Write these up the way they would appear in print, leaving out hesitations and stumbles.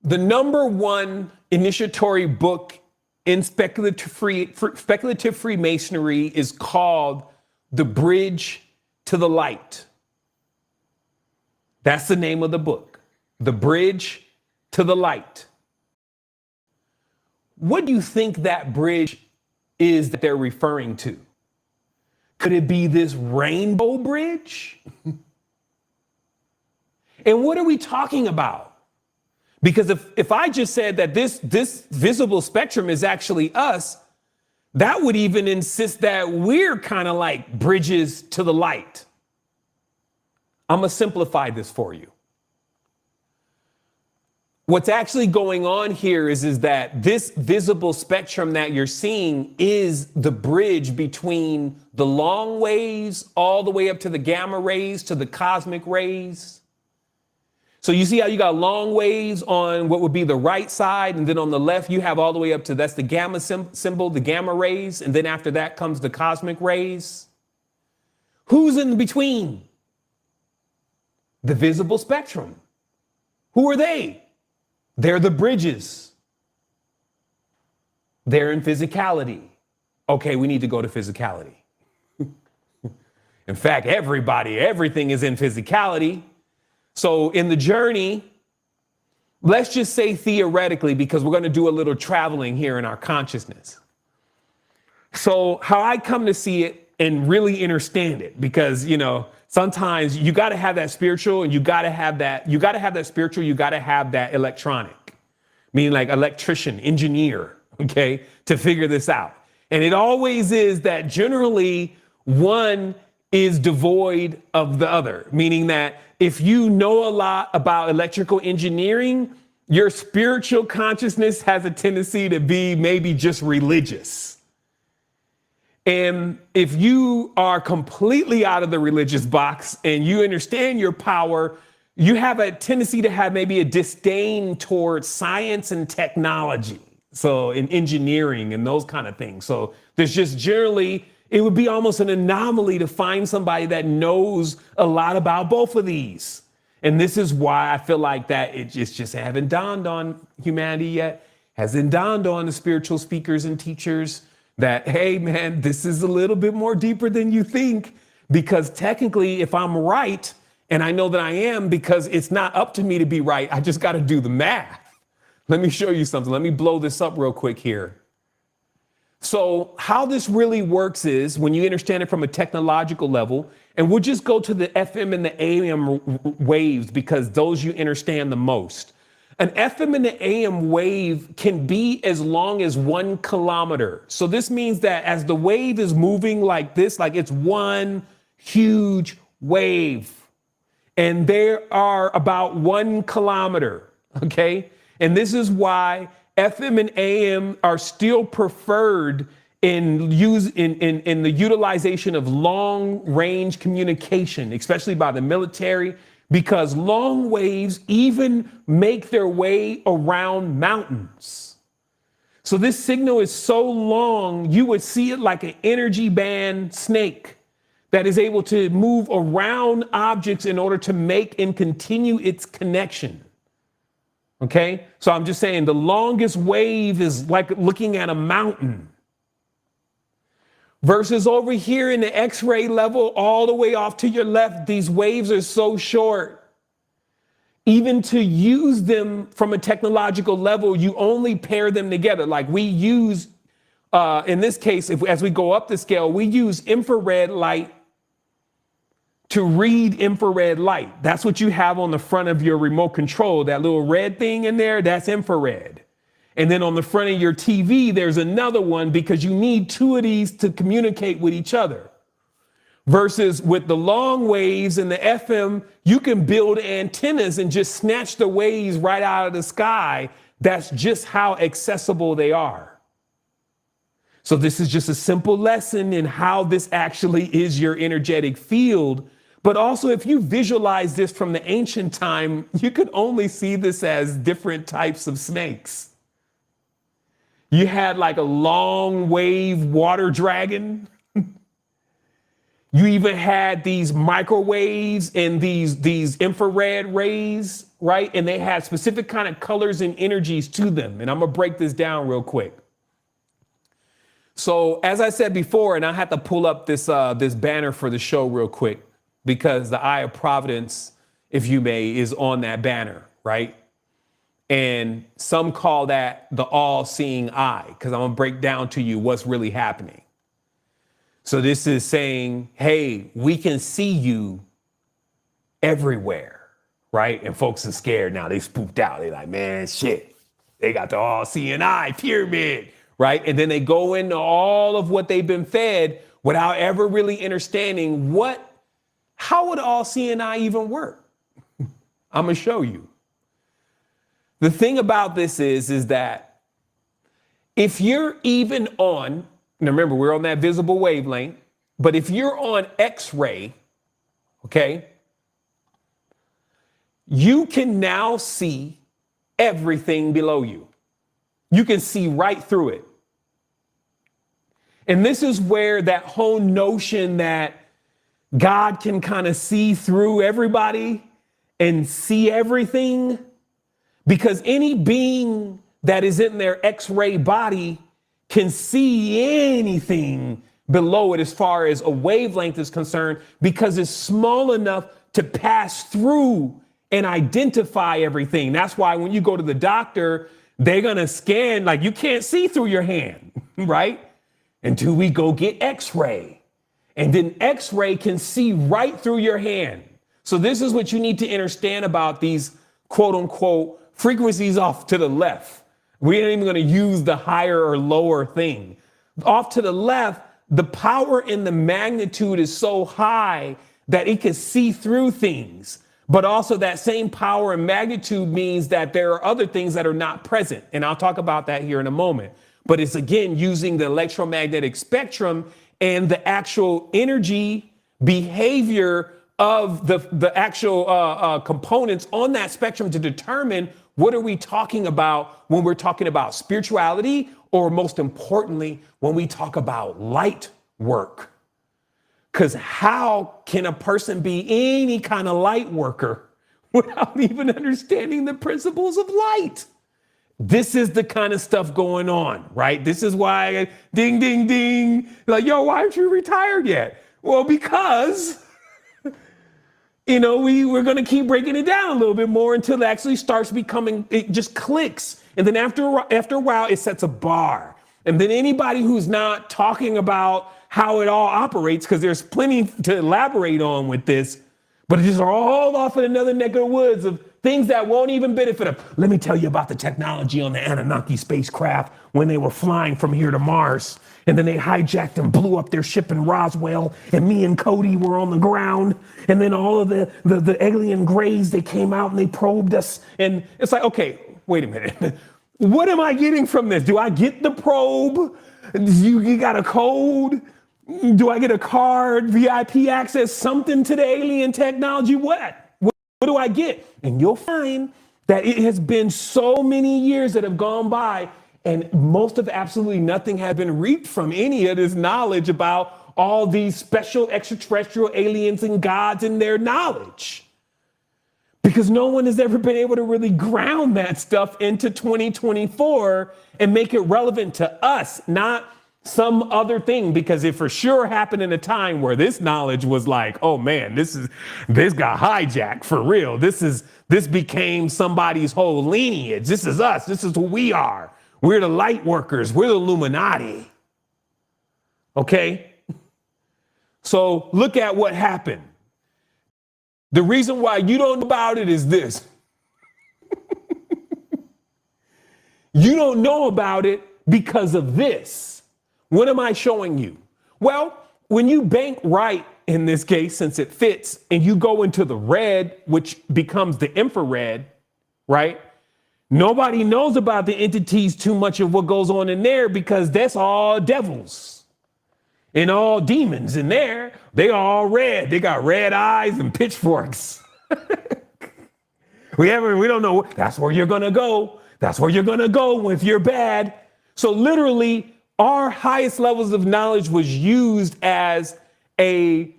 The number one initiatory book in speculative Freemasonry is called The Bridge to the Light. That's the name of the book, The Bridge to the Light. What do you think that bridge is that they're referring to? Could it be this rainbow bridge? And what are we talking about? Because if I just said that this visible spectrum is actually us, that would even insist that we're kind of like bridges to the light. I'm going to simplify this for you. What's actually going on here is that this visible spectrum that you're seeing is the bridge between the long waves all the way up to the gamma rays to the cosmic rays. So you see how you got long waves on what would be the right side, and then on the left you have all the way up to, that's the gamma symbol, the gamma rays, and then after that comes the cosmic rays. Who's in between? The visible spectrum. Who are they? They're the bridges. They're in physicality. Okay, we need to go to physicality. In fact, everything is in physicality. So in the journey, let's just say theoretically, because we're going to do a little traveling here in our consciousness. So how I come to see it and really understand it, because, sometimes you got to have that spiritual and you got to have that spiritual, you got to have that electronic, meaning like electrician, engineer, okay, to figure this out. And it always is that generally one is devoid of the other, meaning that if you know a lot about electrical engineering, your spiritual consciousness has a tendency to be maybe just religious. And if you are completely out of the religious box and you understand your power, you have a tendency to have maybe a disdain towards science and technology. So in engineering and those kind of things. So there's just generally, it would be almost an anomaly to find somebody that knows a lot about both of these. And this is why I feel like that it just haven't dawned on humanity yet, hasn't dawned on the spiritual speakers and teachers that, hey, man, this is a little bit more deeper than you think, because technically, if I'm right, and I know that I am, because it's not up to me to be right, I just got to do the math. Let me show you something. Let me blow this up real quick here. So how this really works is when you understand it from a technological level, and we'll just go to the FM and the AM waves because those you understand the most. An FM and an AM wave can be as long as 1 kilometer. So this means that as the wave is moving like this, like it's one huge wave, and there are about 1 kilometer, okay? And this is why FM and AM are still preferred in the utilization of long range communication, especially by the military, because long waves even make their way around mountains. So this signal is so long, you would see it like an energy band snake that is able to move around objects in order to make and continue its connection. Okay, so I'm just saying the longest wave is like looking at a mountain. Versus over here in the X-ray level, all the way off to your left, these waves are so short. Even to use them from a technological level, you only pair them together. Like we use, in this case, as we go up the scale, we use infrared light to read infrared light. That's what you have on the front of your remote control. That little red thing in there, that's infrared. And then on the front of your TV, there's another one because you need 2 of these to communicate with each other. Versus with the long waves and the FM, you can build antennas and just snatch the waves right out of the sky. That's just how accessible they are. So this is just a simple lesson in how this actually is your energetic field. But also, if you visualize this from the ancient time, you could only see this as different types of snakes. You had like a long wave water dragon. You even had these microwaves and these infrared rays right? And they had specific kind of colors and energies to them. And I'm gonna break this down real quick. So as I said before, and I had to pull up this this banner for the show real quick because the Eye of Providence, if you may, is on that banner, right? And some call that the all-seeing eye, because I'm gonna break down to you what's really happening. So this is saying, hey, we can see you everywhere, right? And folks are scared now. They spooked out. They're like, man, shit. They got the all-seeing eye pyramid, right? And then they go into all of what they've been fed without ever really understanding how would all-seeing eye even work? I'm gonna show you. The thing about this is that if you're even on, now remember, we're on that visible wavelength, but if you're on X-ray, okay, you can now see everything below you. You can see right through it. And this is where that whole notion that God can kind of see through everybody and see everything, because any being that is in their X-ray body can see anything below it as far as a wavelength is concerned, because it's small enough to pass through and identify everything. That's why when you go to the doctor, they're gonna scan, like you can't see through your hand, right? Until we go get X-ray. And then X-ray can see right through your hand. So this is what you need to understand about these quote unquote frequencies off to the left. We ain't even going to use the higher or lower thing. Off to the left, the power and the magnitude is so high that it can see through things. But also that same power and magnitude means that there are other things that are not present. And I'll talk about that here in a moment. But it's again using the electromagnetic spectrum and the actual energy behavior of the actual components on that spectrum to determine what are we talking about when we're talking about spirituality, or most importantly, when we talk about light work. Because how can a person be any kind of light worker without even understanding the principles of light? This is the kind of stuff going on, right? This is why ding, ding, ding. Like, yo, why aren't you retired yet? Well, because we're going to keep breaking it down a little bit more until it actually starts becoming, it just clicks. And then after a while, it sets a bar. And then anybody who's not talking about how it all operates, because there's plenty to elaborate on with this, but it's just all off in another neck of the woods of things that won't even benefit them. Let me tell you about the technology on the Anunnaki spacecraft when they were flying from here to Mars. And then they hijacked and blew up their ship in Roswell. And me and Cody were on the ground. And then all of the alien grays, they came out and they probed us. And it's like, okay, wait a minute. What am I getting from this? Do I get the probe? You got a code? Do I get a card, VIP access, something to the alien technology? What do I get? And you'll find that it has been so many years that have gone by, and most of absolutely nothing has been reaped from any of this knowledge about all these special extraterrestrial aliens and gods and their knowledge. Because no one has ever been able to really ground that stuff into 2024 and make it relevant to us, not some other thing, because it for sure happened in a time where this knowledge was like, oh man, this got hijacked for real. This became somebody's whole lineage. This is us. This is who we are. We're the light workers. We're the Illuminati. Okay? So look at what happened. The reason why you don't know about it is this. You don't know about it because of this. What am I showing you? Well, when you bank right in this case, since it fits, and you go into the red, which becomes the infrared, right? Nobody knows about the entities too much of what goes on in there, because that's all devils and all demons in there. They all red. They got red eyes and pitchforks. We don't know. That's where you're going to go. That's where you're going to go if you're bad. So literally, our highest levels of knowledge was used as a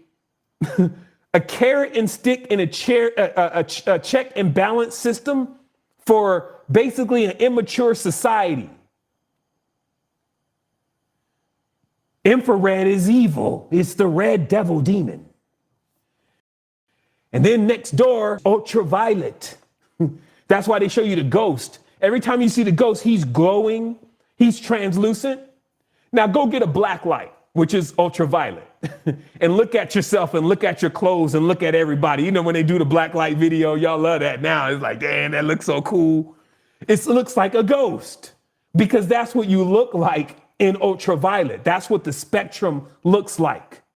a carrot and stick in a check and balance system for basically an immature society. Infrared is evil. It's the red devil demon. And then next door, ultraviolet. That's why they show you the ghost. Every time you see the ghost, he's glowing, he's translucent. Now go get a black light, which is ultraviolet, and look at yourself and look at your clothes and look at everybody. You know, when they do the black light video, y'all love that now. It's like, damn, that looks so cool. It looks like a ghost because that's what you look like in ultraviolet. That's what the spectrum looks like.